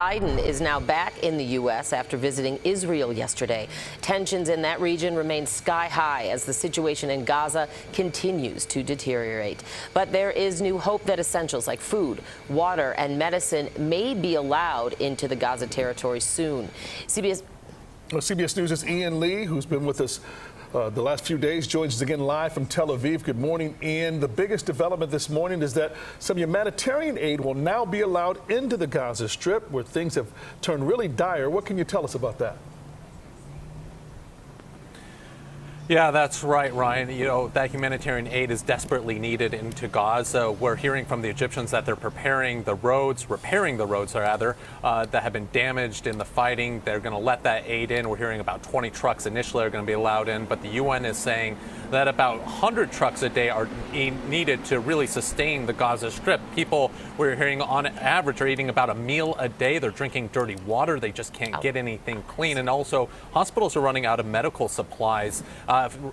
Biden is now back in the U.S. after visiting Israel yesterday. Tensions in that region remain sky high as the situation in Gaza continues to deteriorate. But there is new hope that essentials like food, water, and medicine may be allowed into the Gaza territory soon. CBS News' Ian Lee, who's been with us the last few days, joins us again live from Tel Aviv. Good morning, Ian. The biggest development this morning is that some humanitarian aid will now be allowed into the Gaza Strip, where things have turned really dire. What can you tell us about that? Yeah, that's right, Ryan. You know, that humanitarian aid is desperately needed into Gaza. We're hearing from the Egyptians that they're repairing the roads, that have been damaged in the fighting. They're going to let that aid in. We're hearing about 20 trucks initially are going to be allowed in, but the UN is saying that about 100 trucks a day are needed to really sustain the Gaza Strip. People, we're hearing on average, are eating about a meal a day. They're drinking dirty water. They just can't get anything clean. And also, hospitals are running out of medical supplies.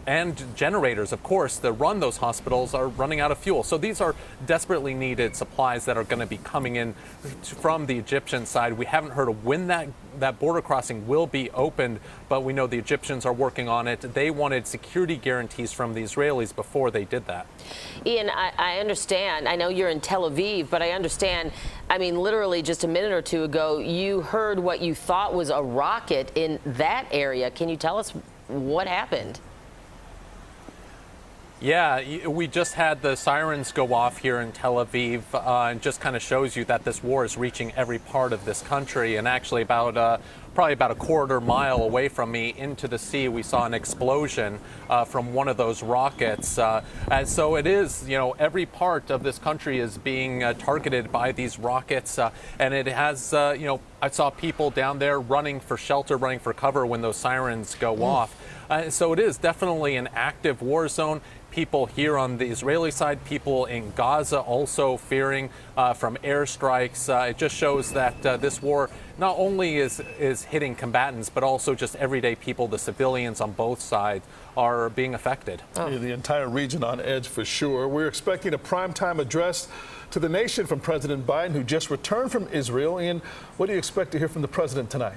And generators, of course, that run those hospitals are running out of fuel. So these are desperately needed supplies that are going to be coming in from the Egyptian side. We haven't heard of when that border crossing will be opened, but we know the Egyptians are working on it. They wanted security guarantees from the Israelis before they did that. Ian, I understand. I know you're in Tel Aviv, but I understand, I mean, literally just a minute or two ago, you heard what you thought was a rocket in that area. Can you tell us what happened? Yeah, we just had the sirens go off here in Tel Aviv, and just kind of shows you that this war is reaching every part of this country. And actually probably about a quarter mile away from me into the sea, we saw an explosion from one of those rockets. And so it is, you know, every part of this country is being targeted by these rockets. And it has, you know, I saw people down there running for shelter, running for cover when those sirens go off. So it is definitely an active war zone. People here on the Israeli side, people in Gaza also fearing from airstrikes. It just shows that this war not only is hitting combatants, but also just everyday people, the civilians on both sides, are being affected. Yeah, the entire region on edge for sure. We're expecting a primetime address to the nation from President Biden, who just returned from Israel. And what do you expect to hear from the president tonight?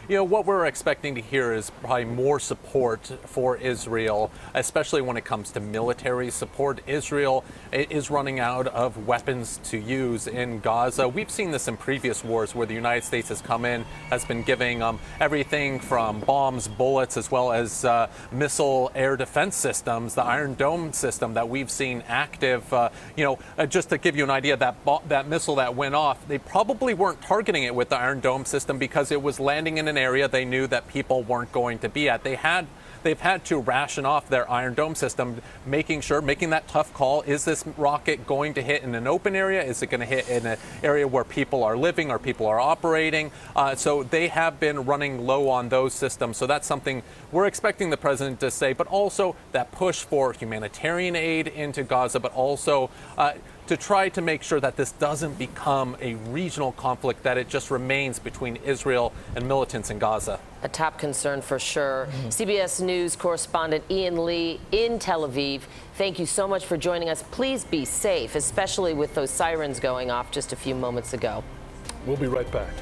You know, what we're expecting to hear is probably more support for Israel, especially when it comes to military support. Israel is running out of weapons to use in Gaza. We've seen this in previous wars where the United States has come in, has been giving everything from bombs, bullets, as well as missile air defense systems, the Iron Dome system that we've seen active. You know, just to give you an idea, that missile that went off, they probably weren't targeting it with the Iron Dome system because it was landing in an area they knew that people weren't going to be at. They've had to ration off their Iron Dome system, making that tough call. Is this rocket going to hit in an open area? Is it going to hit in an area where people are living or people are operating? So they have been running low on those systems. So that's something we're expecting the president to say, but also that push for humanitarian aid into Gaza, but also to try to make sure that this doesn't become a regional conflict, that it just remains between Israel and militants in Gaza. A top concern for sure. CBS News correspondent Ian Lee in Tel Aviv, thank you so much for joining us. Please be safe, especially with those sirens going off just a few moments ago. We'll be right back.